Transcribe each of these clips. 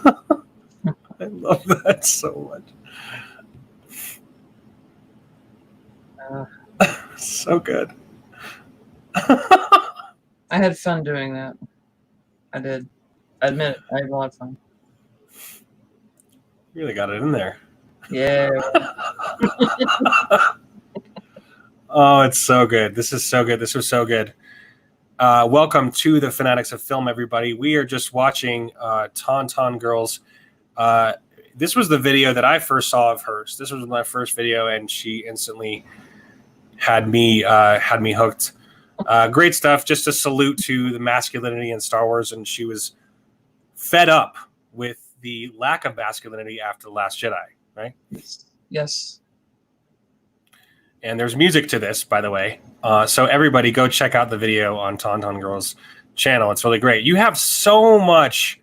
I love that so much. So good. I had fun doing that. I did. I admit it. I had a lot of fun. Really got it in there. Yeah. Oh, it's so good. This is so good. This was so good. Welcome to the Fanatics of Film, everybody. We are just watching Taun Taun Girls. This was the video that I first saw of hers. This was my first video, and she instantly had me hooked. Great stuff. Just a salute to the masculinity in Star Wars, and she was fed up with the lack of masculinity after The Last Jedi, right? Yes. And there's music to this, by the way. So everybody go check out the video on Taun Taun Girl's channel. It's really great. You have so much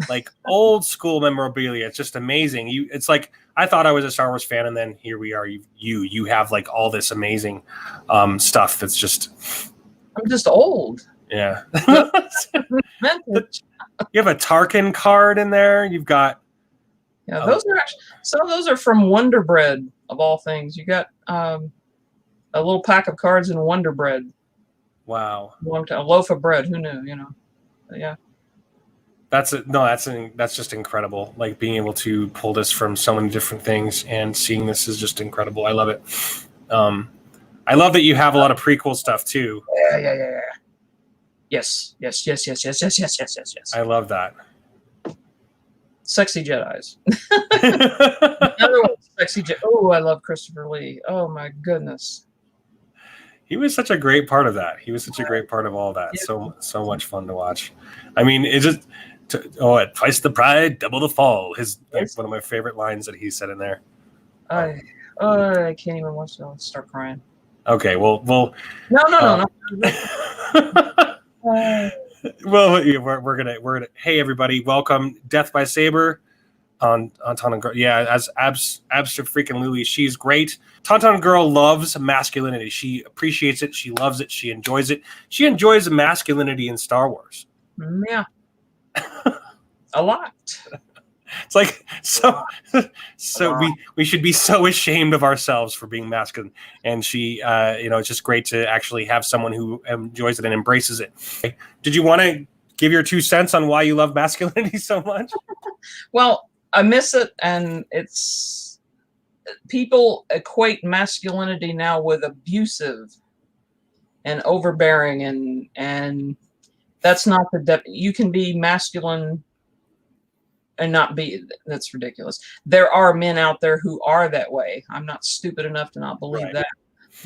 like old school memorabilia. It's just amazing. It's like I thought I was a Star Wars fan, and then here we are. You have like all this amazing stuff that's just. I'm just old. Yeah. You have a Tarkin card in there. You've got. Yeah, those are actually, some of those are from Wonder Bread of all things. You got a little pack of cards in Wonder Bread. Wow. A loaf of bread. Who knew? You know. But yeah. That's just incredible. Like being able to pull this from so many different things and seeing this is just incredible. I love it. I love that you have a lot of prequel stuff too. Yeah. Yes. I love that. Sexy Jedis. Another one, sexy Jedi. Oh, I love Christopher Lee. Oh my goodness. He was such a great part of that. He was such a great part of all that. Yeah. So much fun to watch. I mean, it just twice the pride, double the fall. One of my favorite lines that he said in there. I can't even watch that. I'll start crying. Okay, well. No. Well, we're gonna. Hey, everybody, welcome, Death by Saber, on Taun Taun Girl. Yeah, as Abs freaking Lily, she's great. Taun Taun Girl loves masculinity. She appreciates it. She loves it. She enjoys it. She enjoys masculinity in Star Wars. Yeah, a lot. It's like we should be so ashamed of ourselves for being masculine. And she, it's just great to actually have someone who enjoys it and embraces it. Did you want to give your 2 cents on why you love masculinity so much? Well, I miss it, and it's people equate masculinity now with abusive and overbearing, and that's not the you can be masculine and not be. That's ridiculous. There are men out there who are that way. I'm not stupid enough to not believe that.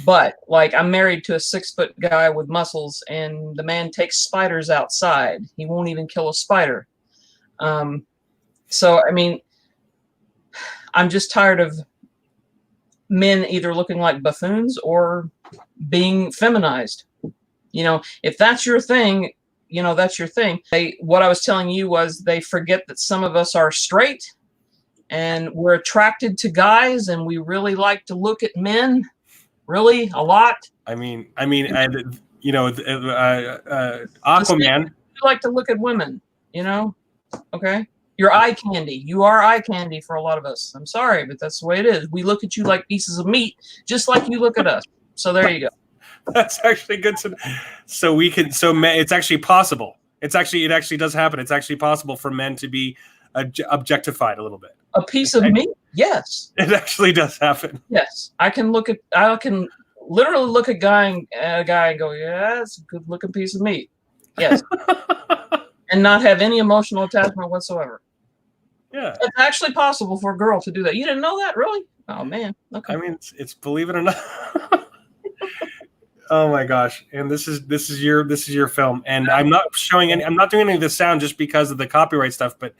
But like, I'm married to a 6-foot guy with muscles, and the man takes spiders outside. He won't even kill a spider. So I mean, I'm just tired of men either looking like buffoons or being feminized. You know, if that's your thing, that's your thing. What I was telling you was they forget that some of us are straight and we're attracted to guys, and we really like to look at men really a lot. I mean, Aquaman. You like to look at women, okay? You're eye candy. You are eye candy for a lot of us. I'm sorry, but that's the way it is. We look at you like pieces of meat, just like you look at us. So there you go. That's actually good to know. So it's actually possible. It actually does happen. It's actually possible for men to be objectified a little bit. A piece of meat? Yes. It actually does happen. Yes. I can literally look at a guy and go, yeah, it's a good looking piece of meat. Yes. And not have any emotional attachment whatsoever. Yeah. It's actually possible for a girl to do that. You didn't know that, really? Oh man. Okay. I mean, it's believe it or not. Oh my gosh! And this is your film, and I'm not doing any of the sound just because of the copyright stuff. But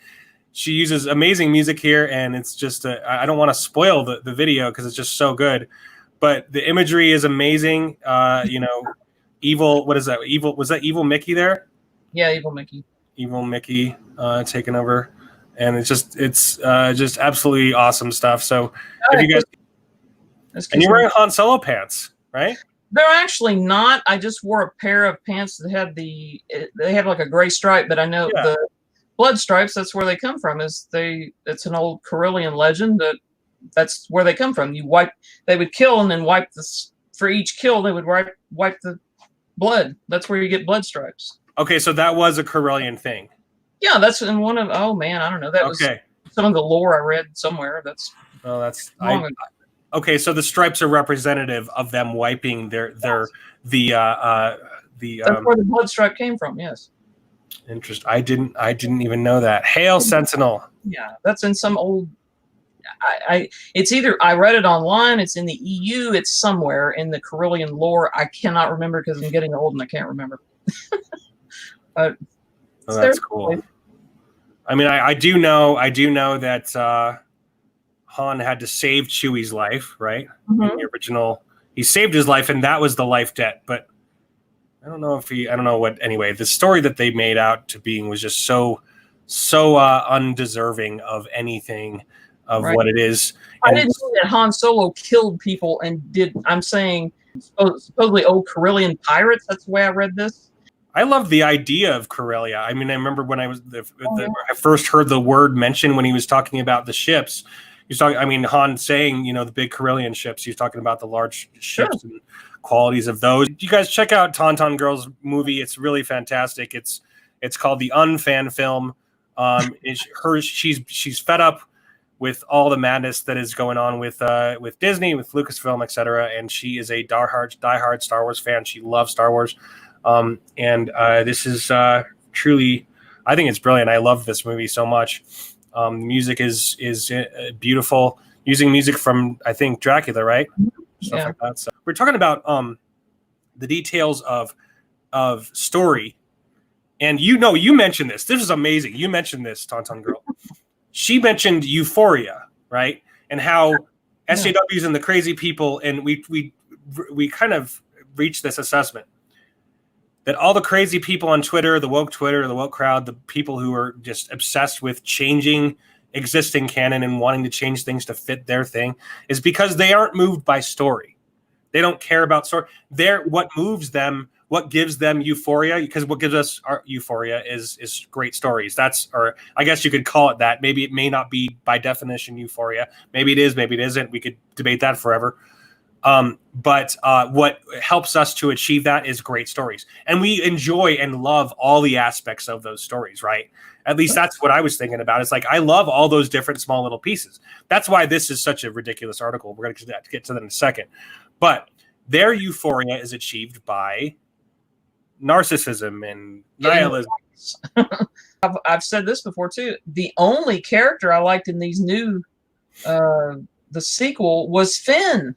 she uses amazing music here, and it's just I don't want to spoil the video because it's just so good. But the imagery is amazing. Evil. What is that? Evil. Was that Evil Mickey there? Yeah, Evil Mickey. Evil Mickey taking over, and it's just absolutely awesome stuff. So if you guys, and you're wearing Han Solo pants, right? They're actually not. I just wore a pair of pants that had they have like a gray stripe, but I know blood stripes. That's where they come from. It's an old Carillion legend that's where they come from. They would kill and then wipe this. For each kill, they would wipe the blood. That's where you get blood stripes. Okay, so that was a Carillion thing. Yeah, that's in one of. Oh man, I don't know. That was some of the lore I read somewhere. Okay, so the stripes are representative of them wiping that's where the blood stripe came from. Yes. Interesting. I didn't even know that. Hail Sentinel. Yeah, that's in some old. It's either I read it online, it's in the EU, it's somewhere in the Carillion lore. I cannot remember because I'm getting old and I can't remember. That's cool. I mean, I do know that Han had to save Chewie's life, right? Mm-hmm. In the original, he saved his life, and that was the life debt. But I don't know what. Anyway, the story that they made out to being was just so undeserving of anything. Of what it is. I didn't know that Han Solo killed people and I'm saying supposedly old Carillion pirates. That's the way I read this. I love the idea of Corellia. I mean, I remember when I first heard the word mentioned when he was talking about the ships. He was talking. I mean, Han saying, the big Carillion ships. He was talking about the large ships and qualities of those. You guys check out Taun Taun Girl's movie. It's really fantastic. It's called The Unfan Film. She's fed up with all the madness that is going on with Disney, with Lucasfilm, etc. And she is a diehard Star Wars fan. She loves Star Wars. This is truly, I think it's brilliant. I love this movie so much. Music is beautiful. Using music from, I think, Dracula, right? Stuff like that. So we're talking about the details of story. And you mentioned this. This is amazing. You mentioned this, Taun Taun Girl. She mentioned Euphoria, right? And how SJWs and the crazy people, and we kind of reached this assessment that all the crazy people on Twitter, the woke crowd, the people who are just obsessed with changing existing canon and wanting to change things to fit their thing, is because they aren't moved by story. They don't care about story. What moves them, what gives them euphoria, because what gives us our euphoria is great stories. Or I guess you could call it that. Maybe it may not be by definition euphoria. Maybe it is, maybe it isn't. We could debate that forever. But what helps us to achieve that is great stories. And we enjoy and love all the aspects of those stories, right? At least that's what I was thinking about. It's like, I love all those different small little pieces. That's why this is such a ridiculous article. We're going to get to that in a second. But their euphoria is achieved by narcissism and nihilism. I've said this before too. The only character I liked in these new, the sequel was Finn.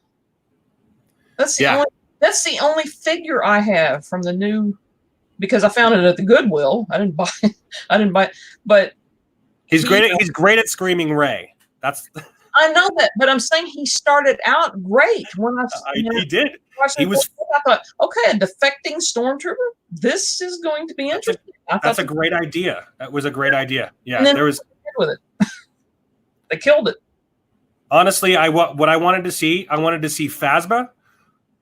That's the only figure I have from the new, because I found it at the Goodwill. I didn't buy it, but he's great at screaming Rey. I know that, but I'm saying he started out great when he did. I thought, okay, a defecting stormtrooper. This is going to be interesting. That's a great idea. That was a great idea. Yeah, there was with it. They killed it. Honestly, what I wanted to see Phasma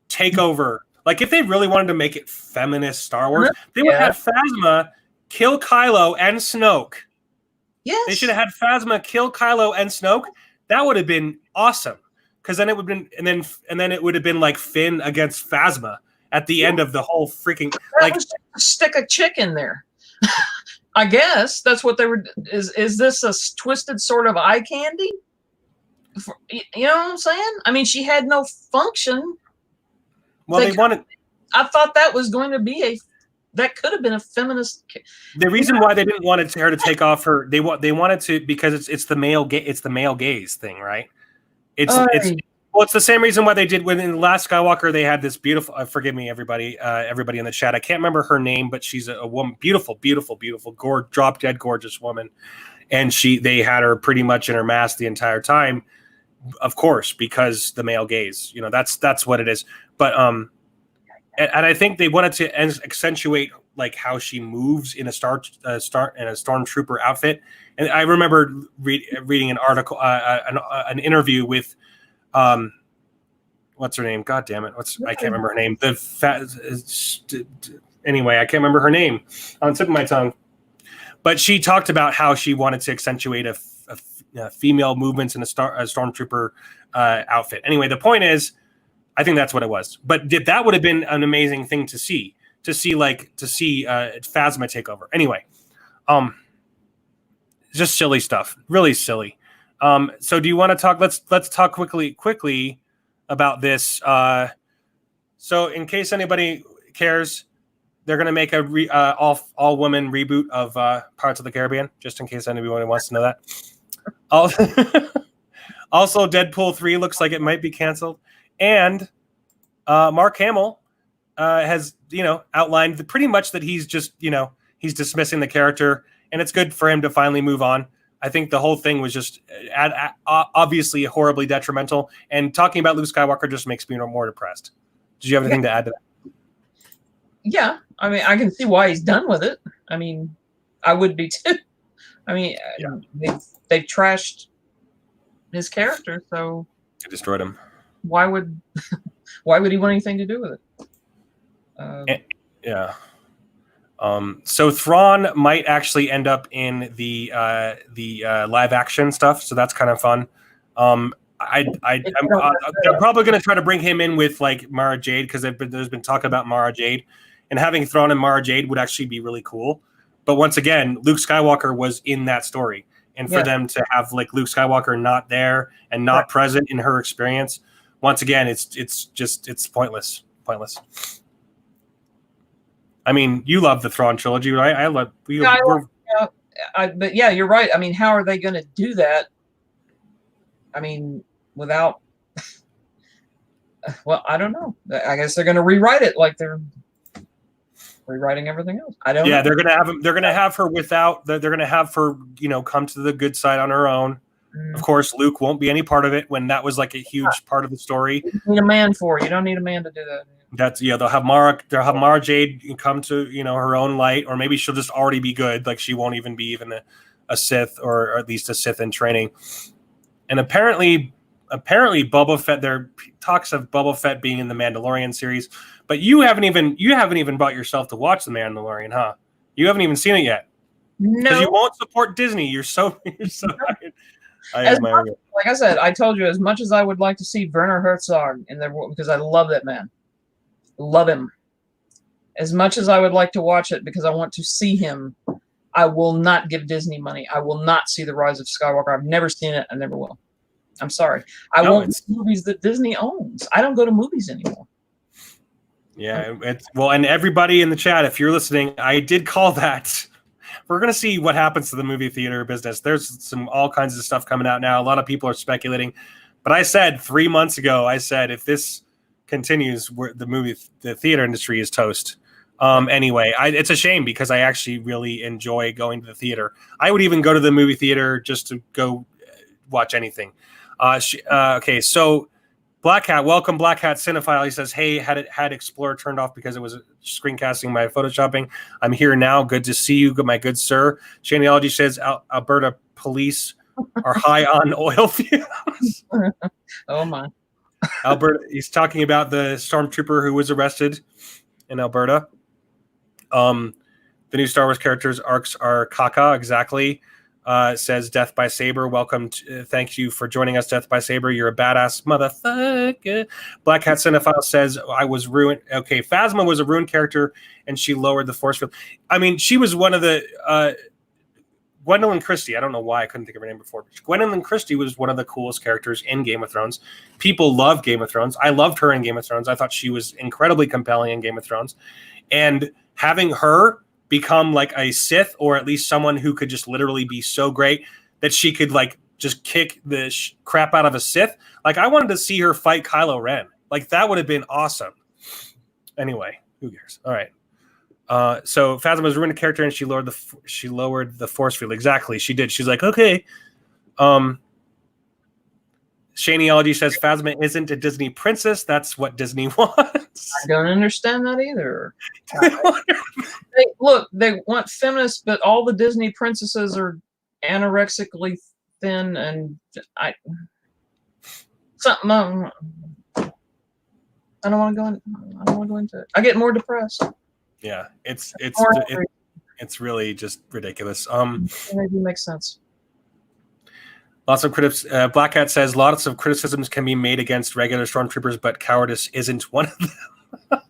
take over. Like, if they really wanted to make it feminist Star Wars, they would have Phasma kill Kylo and Snoke. Yes. They should have had Phasma kill Kylo and Snoke. That would have been awesome. Because then it would have been, and then it would have been like Finn against Phasma at the end of the whole freaking stick a chick in there. I guess that's what they were. Is this a twisted sort of eye candy? You know what I'm saying? I mean, she had no function. Well, they wanted. I thought that was going to be that could have been a feminist. The reason why they didn't want her to take off her, they wanted to, because it's the male gaze thing, right? It's the same reason why they did when in the Last Skywalker they had this beautiful. Forgive me, everybody in the chat. I can't remember her name, but she's a woman, beautiful, drop dead gorgeous woman, and they had her pretty much in her mask the entire time, of course, because the male gaze. That's what it is. But and I think they wanted to accentuate like how she moves in a stormtrooper outfit. And I remember reading an article, an interview with, what's her name? God damn it! I can't remember her name. Anyway, I can't remember her name on the tip of my tongue. But she talked about how she wanted to accentuate a female movements in a stormtrooper outfit. Anyway, the point is, I think that's what it was. But that would have been an amazing thing to see Phasma take over. Anyway, just silly stuff, really silly. So do you want to talk? Let's talk quickly about this. So in case anybody cares, they're going to make a all woman reboot of Pirates of the Caribbean. Just in case anybody wants to know that. Also, Deadpool 3 looks like it might be canceled, and Mark Hamill has outlined pretty much that he's just he's dismissing the character, and it's good for him to finally move on. I think the whole thing was just obviously horribly detrimental, and talking about Luke Skywalker just makes me more depressed. Did you have anything to add to that? Yeah, I mean, I can see why he's done with it. I mean, I would be too. I mean, they've trashed his character, so they destroyed him. Why would he want anything to do with it? Yeah. So Thrawn might actually end up in the live action stuff, so that's kind of fun. I'm probably going to try to bring him in with like Mara Jade, because there's been talk about Mara Jade, and having Thrawn and Mara Jade would actually be really cool. But once again, Luke Skywalker was in that story, and for them to have like Luke Skywalker not there and not present in her experience, once again, it's pointless. I mean, you love the Thrawn trilogy, right? I love. But yeah, you're right. I mean, how are they going to do that? I mean, without. Well, I don't know. I guess they're going to rewrite it like they're rewriting everything else. I don't. Yeah, know. they're going to have her without. They're going to have her, come to the good side on her own. Of course, Luke won't be any part of it when that was like a huge part of the story. You need a man for it. You don't need a man to do that. They'll have Mara Jade come to her own light, or maybe she'll just already be good, like she won't even be a Sith, or at least a Sith in training. And apparently Boba Fett, there are talks of Boba Fett being in the Mandalorian series, but you haven't even brought yourself to watch the Mandalorian, huh? You haven't even seen it yet. No, because you won't support Disney. You're so like I said, I told you, as much as I would like to see Werner Herzog in there, because I love that man. Love him. As much as I would like to watch it because I want to see him, I will not give Disney money. I will not see The Rise of Skywalker. I've never seen it. I never will. I'm sorry. I won't see movies that Disney owns. I don't go to movies anymore. Yeah, and everybody in the chat, if you're listening, I did call that. We're going to see what happens to the movie theater business. There's all kinds of stuff coming out now. A lot of people are speculating. But I said 3 months ago, if this continues, the theater industry is toast. Anyway, it's a shame because I actually really enjoy going to the theater. I would even go to the movie theater just to go watch anything. Okay, so Black Hat, welcome Black Hat Cinephile. He says, hey, had Explorer turned off because it was screencasting my photoshopping. I'm here now. Good to see you, my good sir. Shaneology says Alberta police are high on oil fumes. Oh my. Alberta, he's talking about the stormtrooper who was arrested in Alberta. The new Star Wars characters arcs are caca, exactly. Says Death by Saber. Welcome. Thank you for joining us, Death by Saber. You're a badass motherfucker. Black Hat Cinephile says, I was ruined. Okay, Phasma was a ruined character, and she lowered the force field. I mean, she was one of the... Gwendolyn Christie. I don't know why I couldn't think of her name before. But Gwendolyn Christie was one of the coolest characters in Game of Thrones. People love Game of Thrones. I loved her in Game of Thrones. I thought she was incredibly compelling in Game of Thrones. And having her become like a Sith, or at least someone who could just literally be so great that she could like just kick the crap out of a Sith. Like, I wanted to see her fight Kylo Ren. Like, that would have been awesome. Anyway, who cares? All right. So Phasma was a ruined character, and she lowered the force field. Exactly, she did. She's like, okay. Shaneology says Phasma isn't a Disney princess. That's what Disney wants. I don't understand that either. They want feminists, but all the Disney princesses are anorexically thin, and I don't want to go into it. I get more depressed. Yeah, it's It's really just ridiculous. Maybe makes sense. Lots of critics. Black Cat says lots of criticisms can be made against regular stormtroopers, but cowardice isn't one of them.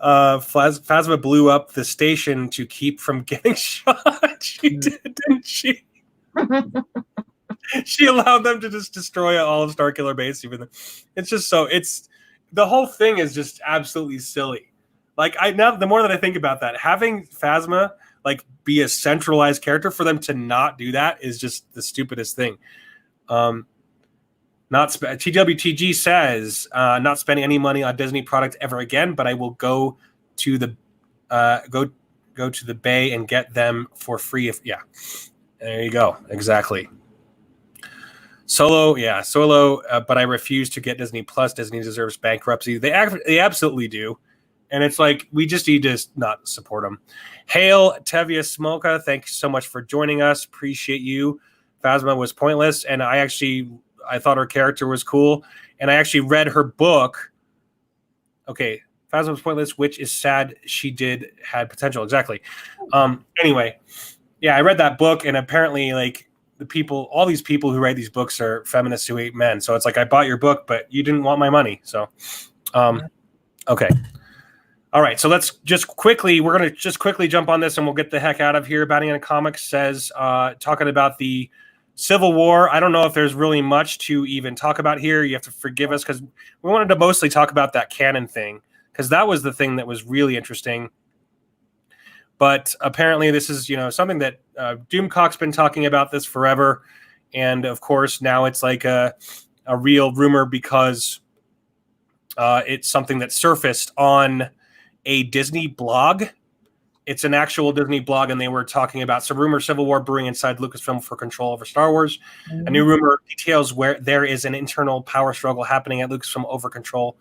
Phasma blew up the station to keep from getting shot. She did, didn't she? She allowed them to just destroy all of Starkiller Base. Even though it's just so the whole thing is just absolutely silly. Like the more that I think about that, having Phasma like be a centralized character, for them to not do that is just the stupidest thing. TWTG says not spending any money on Disney product ever again, but I will go to the go to the Bay and get them for free. There you go. Exactly. Solo, but I refuse to get Disney Plus. Disney deserves bankruptcy. They absolutely do. And it's like, we just need to not support them. Hail, Tevia Smolka, thanks so much for joining us. Appreciate you. Phasma was pointless, and I thought her character was cool. And I actually read her book. Okay, Phasma was pointless, which is sad. She had potential. Exactly. Anyway, yeah, I read that book, and apparently, like, all these people who write these books are feminists who hate men. So it's like, I bought your book, but you didn't want my money. So, okay. All right, so we're going to just quickly jump on this and we'll get the heck out of here. Batting in Comics says, talking about the Civil War, I don't know if there's really much to even talk about here. You have to forgive us because we wanted to mostly talk about that canon thing, because that was the thing that was really interesting. But apparently this is, something that Doomcock's been talking about this forever. And of course, now it's like a real rumor because it's something that surfaced on a Disney blog. It's an actual Disney blog, and they were talking about some rumor Civil War brewing inside Lucasfilm for control over Star Wars. Mm-hmm. A new rumor details where there is an internal power struggle happening at Lucasfilm over control.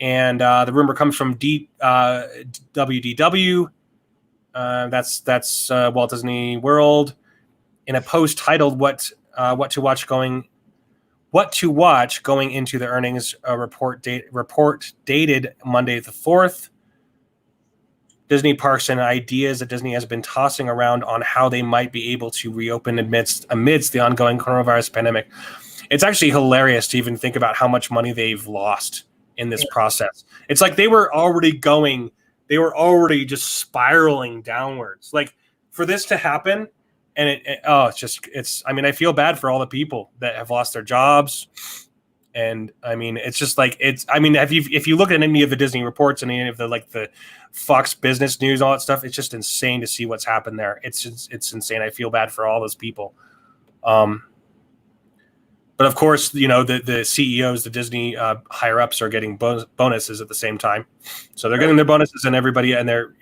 And the rumor comes from WDW. That's Walt Disney World. In a post titled "What to Watch Going into the Earnings report dated Monday the 4th. Disney parks and ideas that Disney has been tossing around on how they might be able to reopen amidst the ongoing coronavirus pandemic. It's actually hilarious to even think about how much money they've lost in this process. It's like they were already just spiraling downwards. Like, for this to happen, and I feel bad for all the people that have lost their jobs. And I mean, it's just like, if you look at any of the Disney reports and any of the Fox Business News, all that stuff, it's just insane to see what's happened there. It's insane. I feel bad for all those people. But of course, the CEOs, the Disney higher ups are getting bonuses at the same time. So they're getting their bonuses, and everybody, and they're,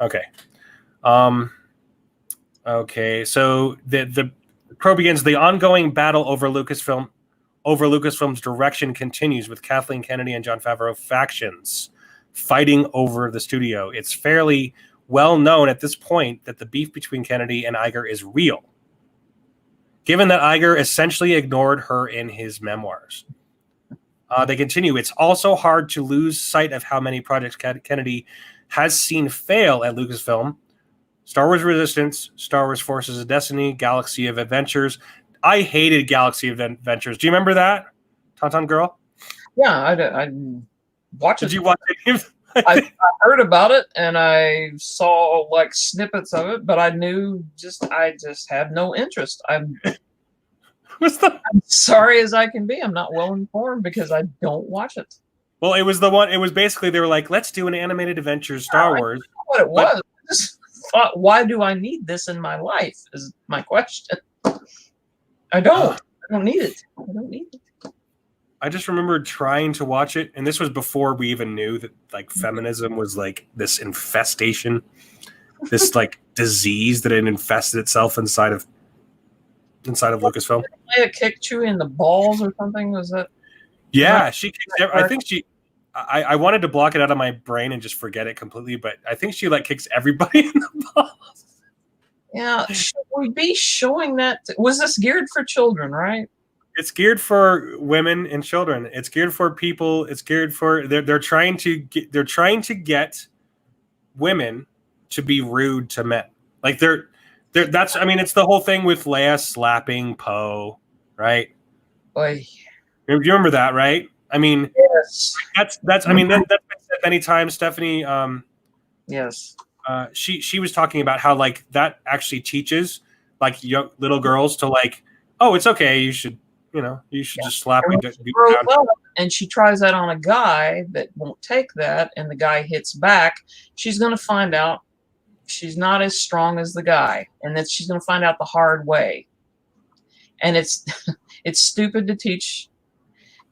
okay. Okay. So the pro begins. The ongoing battle over Lucasfilm's direction continues, with Kathleen Kennedy and Jon Favreau factions fighting over the studio. It's fairly well known at this point that the beef between Kennedy and Iger is real, given that Iger essentially ignored her in his memoirs. They continue. It's also hard to lose sight of how many projects Kennedy has seen fail at Lucasfilm. Star Wars Resistance, Star Wars Forces of Destiny, Galaxy of Adventures. I hated Galaxy of Adventures. Do you remember that, Taun Taun Girl? Yeah, I watched it. Did you watch it? I heard about it, and I saw snippets of it, but I just have no interest. I'm sorry as I can be. I'm not well informed because I don't watch it. Well, it was basically, they were like, let's do an animated adventures Star Wars. I know what it was. I just thought, why do I need this in my life is my question. I don't need it. I don't need it. I just remember trying to watch it, and this was before we even knew that feminism was this infestation, this disease that had infested itself inside of Lucasfilm. Did it kick Chewie in the balls or something? Was that? Yeah, she kicked. I think she. I wanted to block it out of my brain and just forget it completely, but I think she kicks everybody in the balls. Yeah, should we be showing that? Was this geared for children, right? It's geared for women and children. It's geared for people. It's geared for they're trying to get women to be rude to men. Like they're that's, I mean, it's the whole thing with Leia slapping Poe, right? Boy, You remember that, right? I mean, yes, that's I mean that's been said many times. Stephanie, yes. she was talking about how like that actually teaches like young little girls to like, oh, it's okay, you should just slap And me when she down. grows up and she tries that on a guy that won't take that, and the guy hits back, she's going to find out she's not as strong as the guy, and that she's going to find out the hard way. And it's it's stupid to teach.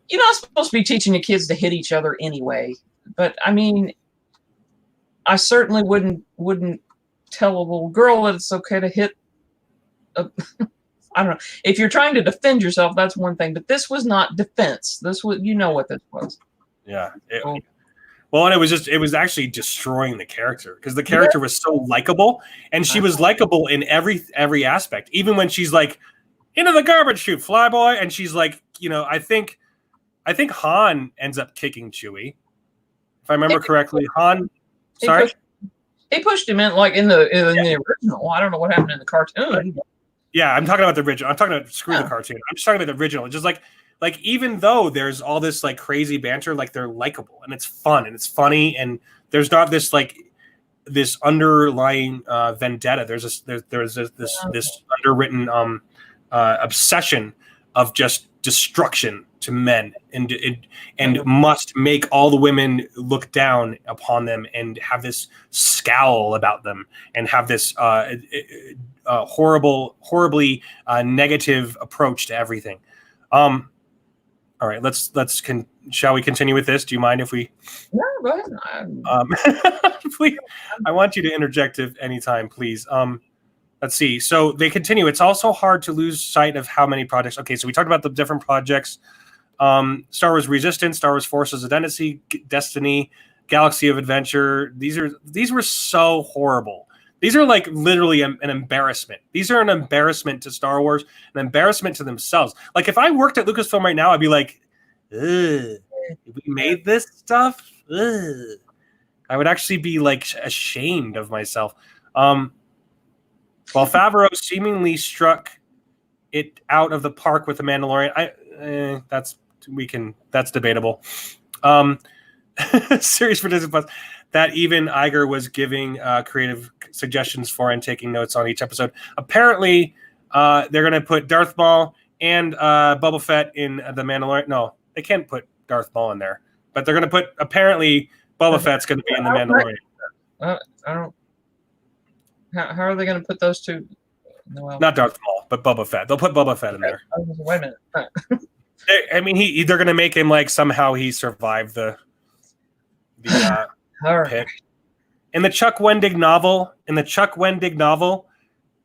You're not supposed to be teaching your kids to hit each other anyway. But I mean, I certainly wouldn't tell a little girl that it's okay to hit a, I don't know. If you're trying to defend yourself, that's one thing. But this was not defense. This was, you know what this was. Yeah. Well, and it was actually destroying the character because the character was so likable, and she was likable in every aspect. Even when she's like, into the garbage chute, flyboy, and she's like, I think Han ends up kicking Chewie, if I remember correctly. Han, sorry, he pushed him in like in the original. I don't know what happened in the cartoon. Yeah, I'm talking about the original. I'm talking about the cartoon. I'm just talking about the original. Just like even though there's all this like crazy banter, like they're likable and it's fun and it's funny and there's not this like this underlying vendetta. There's this underwritten obsession of just destruction to men and must make all the women look down upon them and have this scowl about them and have this horribly negative approach to everything. All right, shall we continue with this? Do you mind if we? No, go ahead. Please, I want you to interject at any time, please. Let's see. So they continue. It's also hard to lose sight of how many projects. Okay, so we talked about the different projects. Star Wars Resistance, Star Wars Forces of Destiny, Galaxy of Adventure. These were so horrible. These are like literally an embarrassment. These are an embarrassment to Star Wars, an embarrassment to themselves. Like if I worked at Lucasfilm right now, I'd be like, ugh, we made this stuff? Ugh. I would actually be like ashamed of myself. While Favreau seemingly struck it out of the park with The Mandalorian, that's debatable. Series for Disney Plus that even Iger was giving creative suggestions for and taking notes on each episode. Apparently, they're going to put Darth Maul and Boba Fett in The Mandalorian. No, they can't put Darth Maul in there, but they're going to put apparently Boba Fett's going to be in The Mandalorian. I don't. How are they going to put those two? Well, not Darth Maul, but Boba Fett. They'll put Boba Fett in there. Wait a minute. I mean, they're going to make him like somehow he survived the pit. In the Chuck Wendig novel,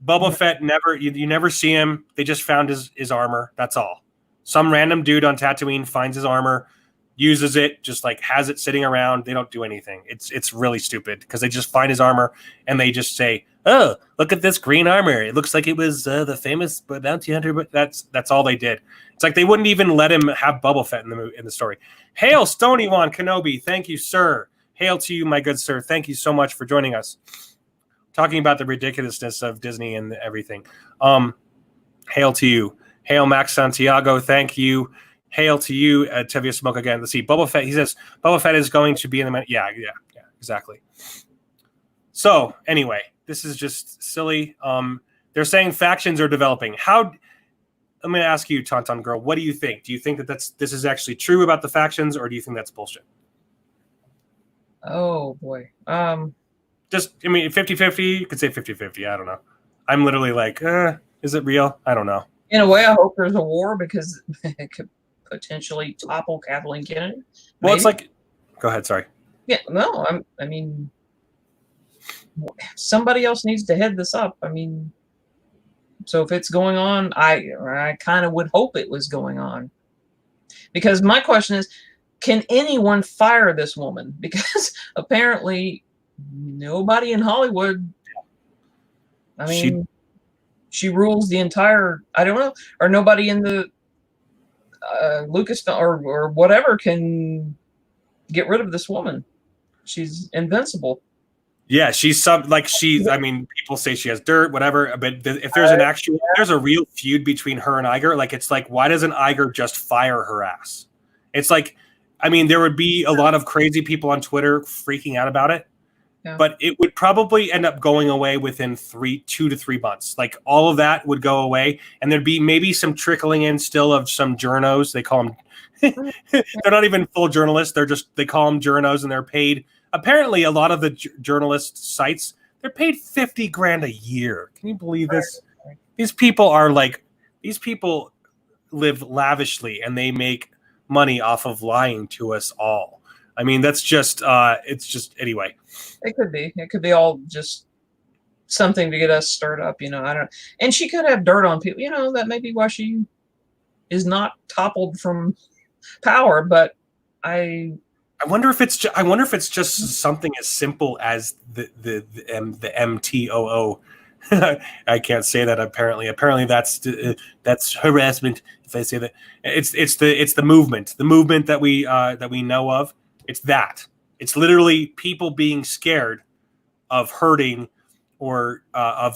Boba Fett you never see him. They just found his armor. That's all. Some random dude on Tatooine finds his armor, uses it, just like has it sitting around. They don't do anything. It's really stupid because they just find his armor and they just say, "Oh, look at this green armor. It looks like it was the famous bounty hunter." But that's all they did. It's like they wouldn't even let him have Boba Fett in the story. Hail, Stony Wan Kenobi. Thank you, sir. Hail to you, my good sir. Thank you so much for joining us. Talking about the ridiculousness of Disney and everything. Hail to you. Hail, Max Santiago. Thank you. Hail to you, Tevia Smoke again. Let's see. Boba Fett, he says, Boba Fett is going to be in the... Yeah, exactly. So, anyway, this is just silly. They're saying factions are developing. I'm going to ask you, Taun Taun Girl, what do you think? Do you think that this is actually true about the factions, or do you think that's bullshit? Oh, boy. Just, I mean, 50-50? You could say 50-50. I don't know. I'm literally like, is it real? I don't know. In a way, I hope there's a war because it could potentially topple Kathleen Kennedy. Well, it's like, go ahead. Sorry. Yeah, no, I mean, somebody else needs to head this up. I mean, so if it's going on, I kind of would hope it was going on. Because my question is, can anyone fire this woman? Because apparently nobody in Hollywood, I mean, she rules the entire, I don't know, or nobody in the Lucasfilm or whatever can get rid of this woman. She's invincible. Yeah, she's I mean, people say she has dirt, whatever. But if there's there's a real feud between her and Iger. Like, it's like, why doesn't Iger just fire her ass? It's like, I mean, there would be a lot of crazy people on Twitter freaking out about it, but it would probably end up going away within 2 to 3 months. Like, all of that would go away, and there'd be maybe some trickling in still of some journos. They call them, they're not even full journalists. They call them journos, and they're paid. Apparently, a lot of the journalist sites, they're paid $50,000 a year. Can you believe this? Right. These people live lavishly, and they make money off of lying to us all. I mean, that's just, anyway. It could be all just something to get us stirred up, I don't, and she could have dirt on people, that may be why she is not toppled from power, but I wonder if it's just something as simple as the MTOO. I can't say that. Apparently that's harassment. If I say that, it's the movement that we know of. It's literally people being scared of hurting or of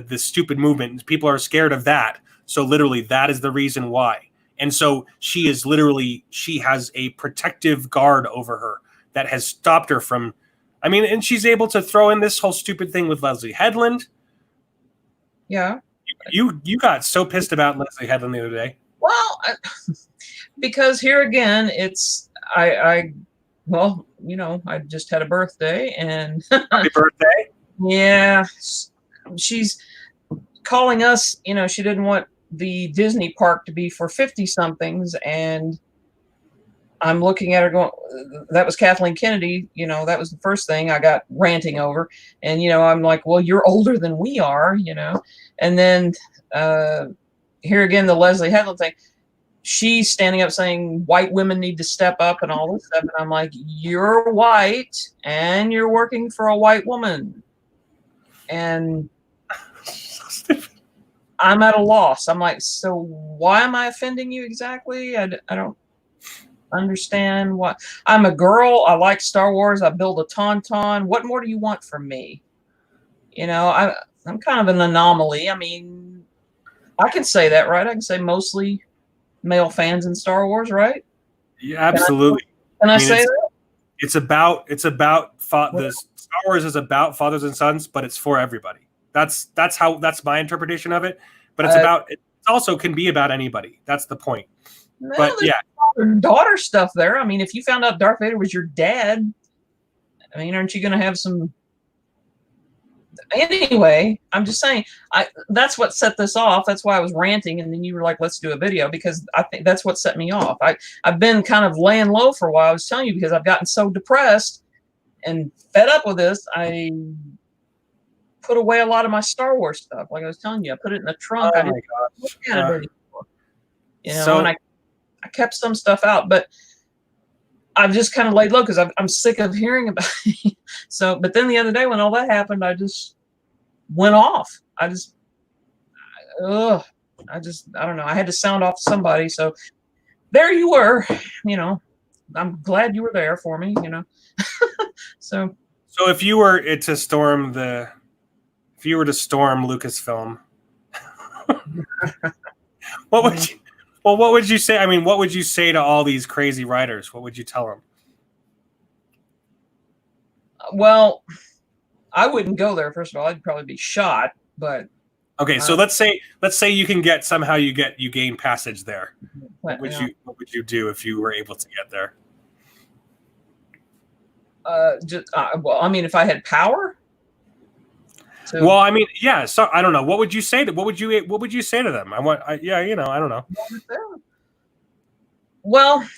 this stupid movement. People are scared of that. So literally that is the reason why. And so she has a protective guard over her that has stopped her from, and she's able to throw in this whole stupid thing with Leslie Headland. Yeah. You got so pissed about Leslie Headland the other day. Well, because here again, it's, I just had a birthday, and happy birthday. Yeah. She's calling us, she didn't want the Disney park to be for 50-somethings, and I'm looking at her going, that was Kathleen Kennedy, that was the first thing I got ranting over. And, I'm like, well, you're older than we are, and then here again, the Leslie Headland thing, she's standing up saying white women need to step up and all this stuff. And I'm like, you're white and you're working for a white woman. And I'm at a loss. I'm like, so why am I offending you exactly? I don't understand what. I'm a girl. I like Star Wars. I build a tauntaun. What more do you want from me? I'm kind of an anomaly. I mean, I can say that, right? I can say mostly male fans in Star Wars, right? Yeah, absolutely. Can I say that? It's about the Star Wars is about fathers and sons, but it's for everybody. That's my interpretation of it. But it also can be about anybody. That's the point. No, but yeah, daughter stuff there. I mean, if you found out Darth Vader was your dad, aren't you going to have some? Anyway, I'm just saying, that's what set this off. That's why I was ranting, and then you were like, let's do a video, because I think that's what set me off. I've been kind of laying low for a while. I was telling you, because I've gotten so depressed and fed up with this. I put away a lot of my Star Wars stuff. Like I was telling you, I put it in the trunk. I didn't look at it anymore. And I kept some stuff out, but I've just kind of laid low because I'm sick of hearing about it. So, but then the other day when all that happened, I just went off. I don't know. I had to sound off somebody. So there you were, I'm glad you were there for me, So if you were to storm Lucasfilm, what would you? Well, what would you say? What would you say to all these crazy writers? What would you tell them? Well, I wouldn't go there. First of all, I'd probably be shot. But okay, so let's say you can you gain passage there. What would you do if you were able to get there? If I had power. Yeah. So I don't know. What would you say what would you say to them? I don't know. Well,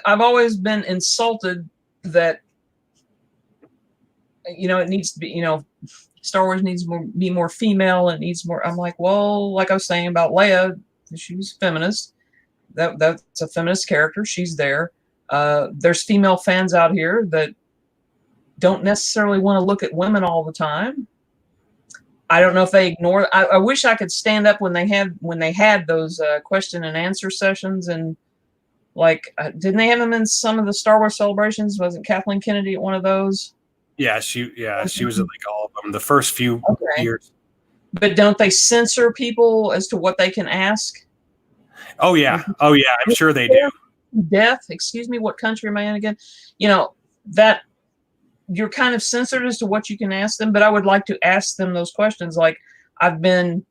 I've always been insulted that, it needs to be, Star Wars needs to be more female and needs more. I'm like, well, like I was saying about Leia, she was feminist. That's a feminist character. She's there. There's female fans out here that don't necessarily want to look at women all the time. I don't know if they ignore. I wish I could stand up when they had those question and answer sessions, and didn't they have them in some of the Star Wars celebrations? Wasn't Kathleen Kennedy at one of those? Yeah, she was at like all of them the first few years. But don't they censor people as to what they can ask? Oh yeah, I'm sure they do. Death, excuse me, what country am I in again? You know, that you're kind of censored as to what you can ask them, but I would like to ask them those questions. Like, I've been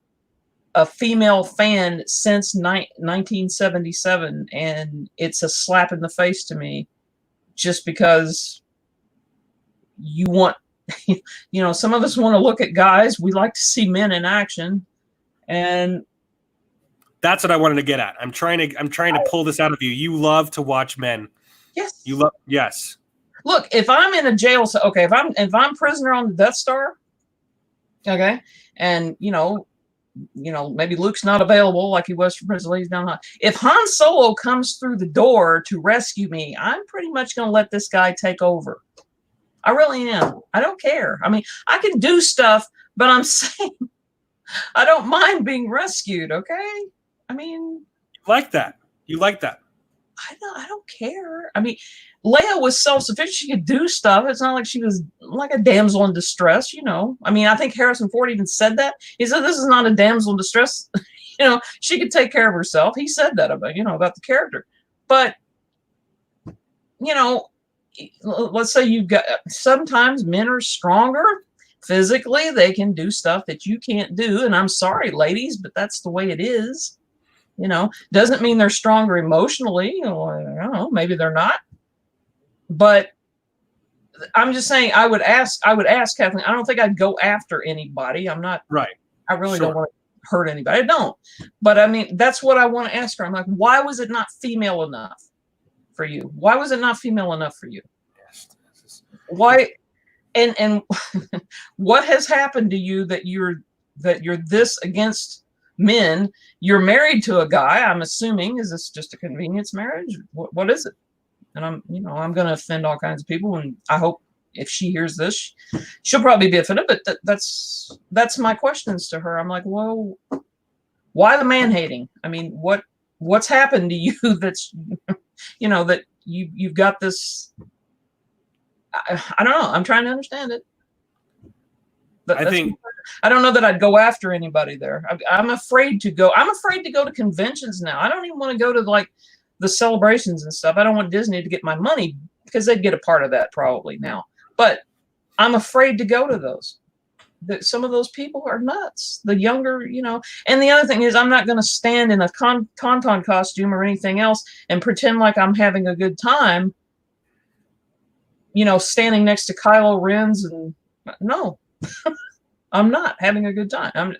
a female fan since 1977, and it's a slap in the face to me just because you want, some of us want to look at guys. We like to see men in action. And that's what I wanted to get at. I'm trying to pull this out of you. You love to watch men. Yes. Yes. Look, if I'm in a jail, if I'm prisoner on the Death Star, okay, and maybe Luke's not available like he was for Prince Leia's down high. If Han Solo comes through the door to rescue me, I'm pretty much going to let this guy take over. I really am. I don't care. I mean, I can do stuff, but I'm saying I don't mind being rescued. Okay. I mean, you like that. I don't care. I mean, Leia was self-sufficient. She could do stuff. It's not like she was like a damsel in distress, I mean, I think Harrison Ford even said that. He said, this is not a damsel in distress. She could take care of herself. He said that about the character. But, let's say sometimes men are stronger physically. They can do stuff that you can't do. And I'm sorry, ladies, but that's the way it is. Doesn't mean they're stronger emotionally. I don't know, maybe they're not. But I'm just saying, I would ask Kathleen. I don't think I'd go after anybody. I'm not right. I really don't want to hurt anybody. I don't. But I mean, that's what I want to ask her. I'm like, why was it not female enough for you? Why was it not female enough for you? Yes. Why? And what has happened to you that you're this against men? You're married to a guy, I'm assuming. Is this just a convenience marriage? What is it? And I'm going to offend all kinds of people, and I hope if she hears this, she'll probably be offended. But that's my questions to her. I'm like, well, why the man hating? I mean, what's happened to you that's that you've got this? I don't know. I'm trying to understand it. I don't know that I'd go after anybody there. I'm afraid to go. I'm afraid to go to conventions now. I don't even want to go to like the celebrations and stuff. I don't want Disney to get my money because they'd get a part of that probably now. But I'm afraid to go to those. Some of those people are nuts. The younger, And the other thing is, I'm not going to stand in a Tauntaun costume or anything else and pretend like I'm having a good time. Standing next to Kylo Ren's and no. I'm not having a good time.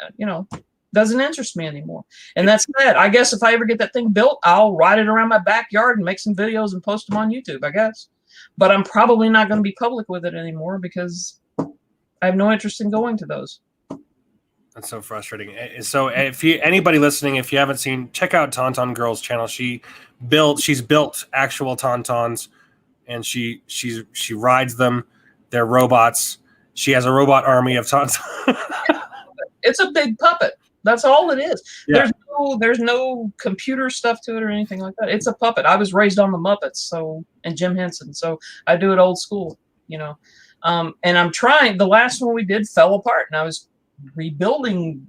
Doesn't interest me anymore. And that's that. I guess if I ever get that thing built, I'll ride it around my backyard and make some videos and post them on YouTube, I guess. But I'm probably not going to be public with it anymore because I have no interest in going to those. That's so frustrating. So anybody listening, if you haven't seen, check out Taun Taun Girl's channel. She's built actual Tauntauns, and she rides them. They're robots. She has a robot army of Tauntaun. It's a big puppet. That's all it is. Yeah. There's no computer stuff to it or anything like that. It's a puppet. I was raised on the Muppets, and Jim Henson, so I do it old school, And I'm trying. The last one we did fell apart, and I was rebuilding,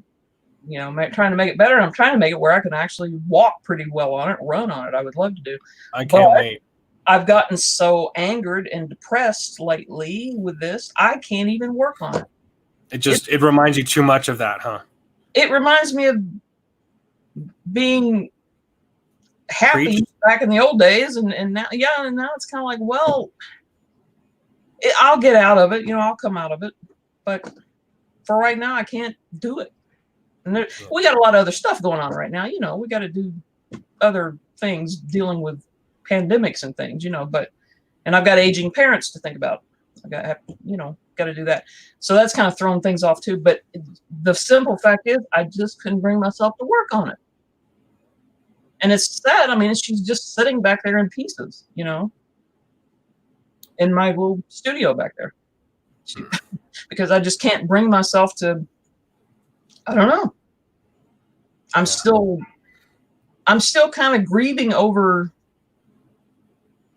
trying to make it better. And I'm trying to make it where I can actually walk pretty well on it, run on it. I would love to do. I can't wait. I've gotten so angered and depressed lately with this, I can't even work on it. It reminds you too much of that, huh? It reminds me of being happy back in the old days, and now, and now it's kind of like, well, I'll get out of it, I'll come out of it, but for right now, I can't do it. And we got a lot of other stuff going on right now, we got to do other things dealing with pandemics and things, and I've got aging parents to think about. I got to do that. So that's kind of thrown things off too. But the simple fact is, I just couldn't bring myself to work on it. And it's sad. I mean, she's just sitting back there in pieces, in my little studio back there. Because I just can't bring myself to, I don't know. I'm still kind of grieving over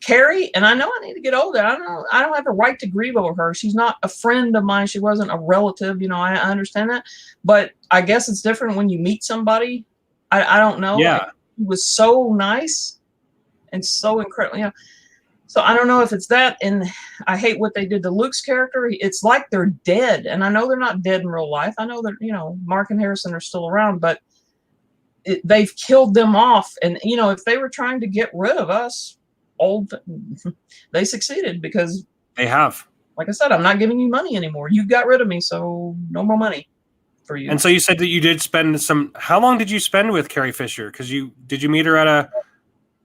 Carrie, and I know I need to get older. I don't have a right to grieve over her. She's not a friend of mine. She wasn't a relative. I understand that, but I guess it's different when you meet somebody. I don't know. Yeah. He was so nice and so incredible. So I don't know if it's that, and I hate what they did to Luke's character. It's like they're dead, and I know they're not dead in real life. I know that Mark and Harrison are still around, but they've killed them off. And if they were trying to get rid of us, they succeeded, because they have. Like I said, I'm not giving you money anymore. You got rid of me, so no more money for you. And so you said that you did spend some. How long did you spend with Carrie Fisher? Because did you meet her at a?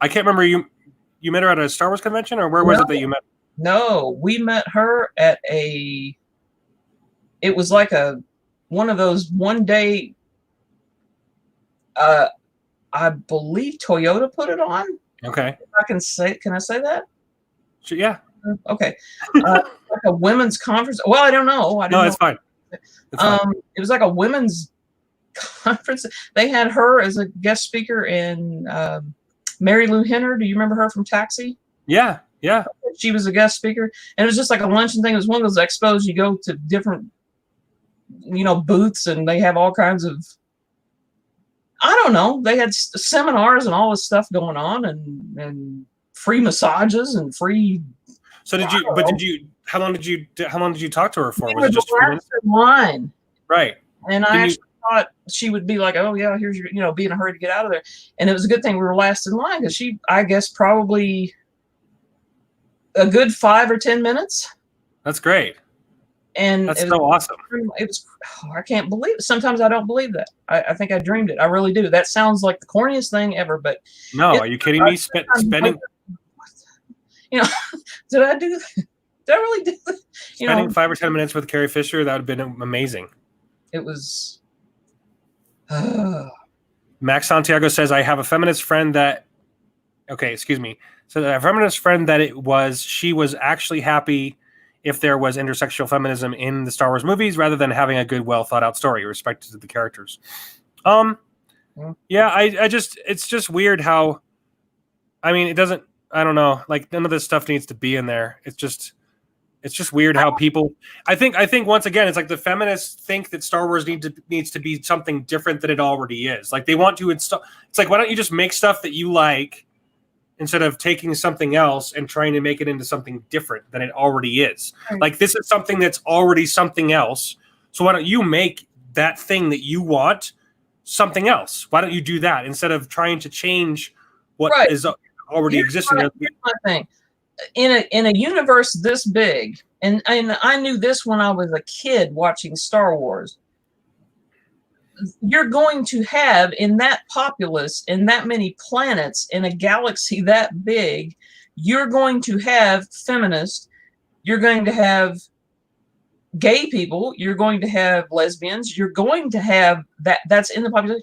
I can't remember. You met her at a Star Wars convention, or where was it that you met? No, we met her at it was like one of those one day, I believe Toyota put it on. Okay. Can I say that? Sure, yeah. Okay. Like a women's conference. Well, I don't know. No, it's fine. It's fine. It was like a women's conference. They had her as a guest speaker, and Mary Lou Henner. Do you remember her from Taxi? Yeah, yeah. She was a guest speaker, and it was just like a luncheon thing. It was one of those expos. You go to different, booths, and they have all kinds of, I don't know. They had seminars and all this stuff going on, and free massages and free. So how long did you talk to her for? Was it just in line? Right. And I actually thought she would be like, oh yeah, here's your, be in a hurry to get out of there. And it was a good thing we were last in line, because I guess probably a good 5 or 10 minutes. That's great. And that's so awesome. It was, I can't believe it. Sometimes I don't believe that. I think I dreamed it. I really do. That sounds like the corniest thing ever, but no, are you kidding me? Spending, did I do that? Did I really do that? Spending 5 or 10 minutes with Carrie Fisher, that would have been amazing. It was. Max Santiago says, I have a feminist friend that. Okay, excuse me. So I have a feminist friend that she was actually happy if there was intersexual feminism in the Star Wars movies, rather than having a good, well thought out story respected to the characters. Yeah, it's just weird how. I mean, it doesn't. I don't know. Like, none of this stuff needs to be in there. It's just weird how people. I think once again, it's like the feminists think that Star Wars needs to be something different than it already is. Like, they want to install. It's like, why don't you just make stuff that you like, instead of taking something else and trying to make it into something different than it already is. Like, this is something that's already something else. So why don't you make that thing that you want something else? Why don't you do that instead of trying to change what is already existing? Here's my thing. In a universe this big, and I knew this when I was a kid watching Star Wars, you're going to have, in that populace, in that many planets, in a galaxy that big, you're going to have feminists, you're going to have gay people, you're going to have lesbians, you're going to have that's in the population.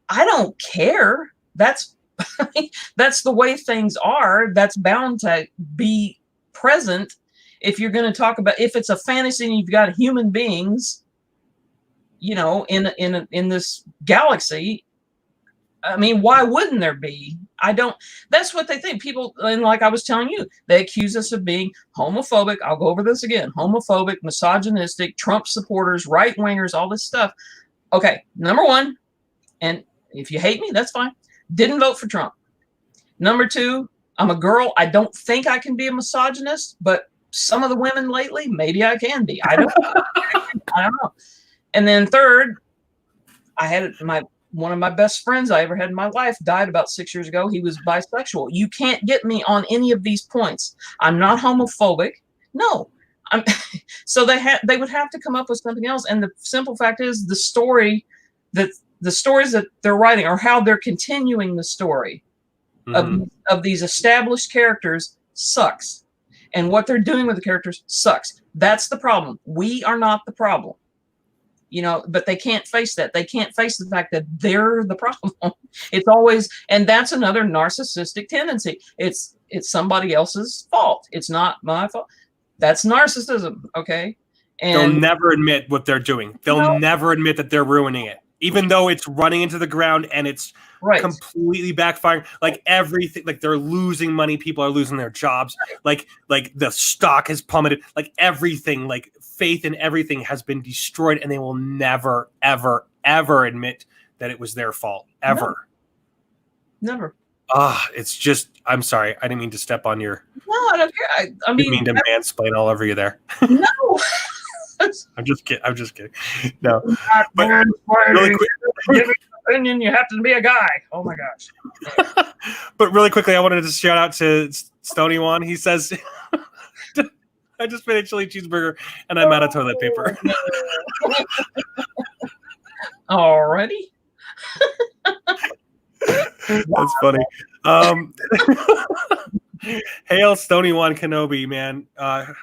I don't care. That's the way things are. That's bound to be present. If you're going to talk about, if it's a fantasy and you've got human beings, in this galaxy, I mean, why wouldn't there be? That's what they think. People, and like I was telling you, they accuse us of being homophobic. I'll go over this again. Homophobic, misogynistic, Trump supporters, right-wingers, all this stuff. Okay, number one, and if you hate me, that's fine. Didn't vote for Trump. Number two, I'm a girl. I don't think I can be a misogynist, but some of the women lately, maybe I can be. I don't know. And then third, I had one of my best friends I ever had in my life died about 6 years ago. He was bisexual. You can't get me on any of these points. I'm not homophobic. No. So they would have to come up with something else. And the simple fact is, the stories that they're writing, or how they're continuing the story of these established characters, sucks. And what they're doing with the characters sucks. That's the problem. We are not the problem. But they can't face that. They can't face the fact that they're the problem. It's always, and that's another narcissistic tendency. It's somebody else's fault. It's not my fault. That's narcissism, okay? And they'll never admit what they're doing. They'll never admit that they're ruining it. even though it's running into the ground and it's Right. completely backfiring. Like everything, like they're losing money. People are losing their jobs. Like the stock has plummeted. Like everything, like faith in everything has been destroyed, and they will never, ever, ever admit that it was their fault. Ever. Never. It's just, I'm sorry. I didn't mean to step on your. No, I don't care. I mean, didn't mean to mansplain all over you there. No. I'm just kidding. I'm just kidding. No. But really quick, give me an opinion. You have to be a guy. Oh my gosh. But really quickly, I wanted to shout out to Stony One. He says, "I just made a chili cheeseburger and I'm out of toilet paper." Alrighty. That's funny. Hail Stony One Kenobi, man.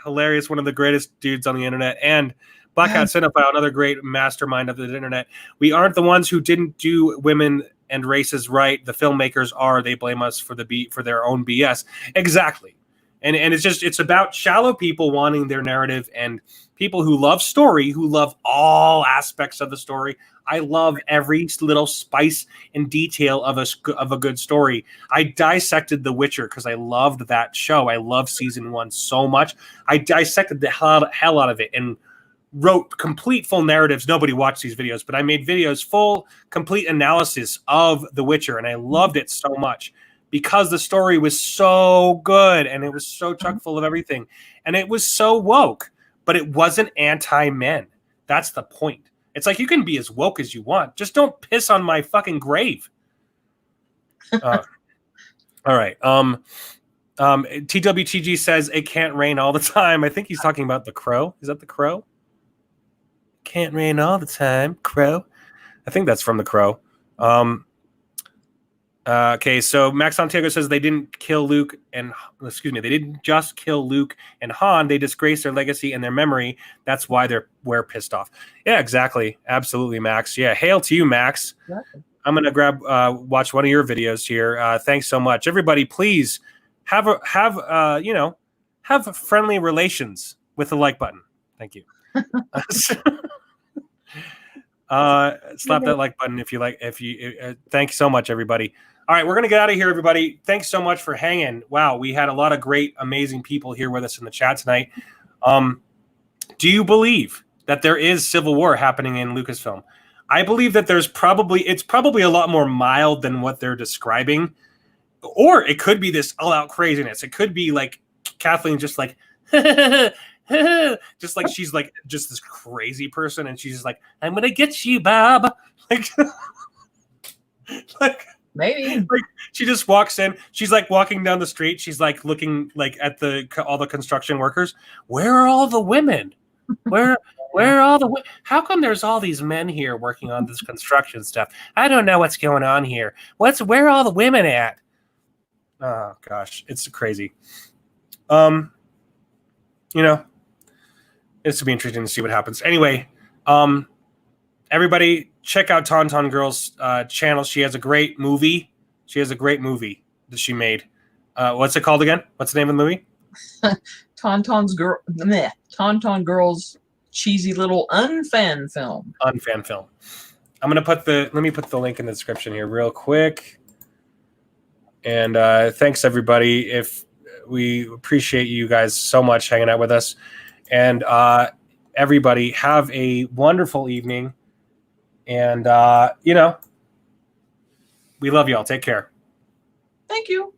Hilarious, one of the greatest dudes on the internet. And Black Hat Cinephile, another great mastermind of the internet. We aren't the ones who didn't do women and races right. The filmmakers are. They blame us for their own BS. Exactly. And it's about shallow people wanting their narrative, and people who love story, who love all aspects of the story. I love every little spice and detail of a good story. I dissected The Witcher because I loved that show. I loved season 1 so much. I dissected the hell out of it and wrote complete full narratives. Nobody watched these videos, but I made videos, full, complete analysis of The Witcher, and I loved it so much because the story was so good and it was so chock full of everything. And it was so woke, but it wasn't anti-men. That's the point. It's like, you can be as woke as you want. Just don't piss on my fucking grave. All right. TWTG says it can't rain all the time. I think he's talking about The Crow. Is that The Crow? Can't rain all the time, Crow. I think that's from The Crow. Okay, so Max Santiago says they didn't kill Luke and they didn't just kill Luke and Han. They disgraced their legacy and their memory. That's why we're pissed off. Yeah, exactly. Absolutely, Max. Yeah, hail to you, Max. Exactly. I'm gonna watch one of your videos here. Thanks so much, everybody. Please have friendly relations with the like button. Thank you. Slap that like button if you like. Thank you so much, everybody. All right, we're going to get out of here, everybody. Thanks so much for hanging. Wow, we had a lot of great, amazing people here with us in the chat tonight. Do you believe that there is civil war happening in Lucasfilm? I believe that it's probably a lot more mild than what they're describing. Or it could be this all-out craziness. It could be like Kathleen just like, just like she's like just this crazy person, and she's just like, I'm going to get you, Bob. Like maybe like she just walks in. She's like walking down the street. She's like looking like at all the construction workers. Where are all the women? Where are all the? How come there's all these men here working on this construction stuff? I don't know what's going on here. Where are all the women at? Oh gosh, it's crazy. It's gonna be interesting to see what happens. Anyway, everybody, check out Taun Taun Girl's channel. She has a great movie. That she made. What's it called again? What's the name of the movie? Taun Taun Girl's cheesy little unfan film. Unfan film. I'm gonna let me put the link in the description here real quick. And thanks everybody. We appreciate you guys so much hanging out with us. And everybody have a wonderful evening. And we love y'all. Take care. Thank you.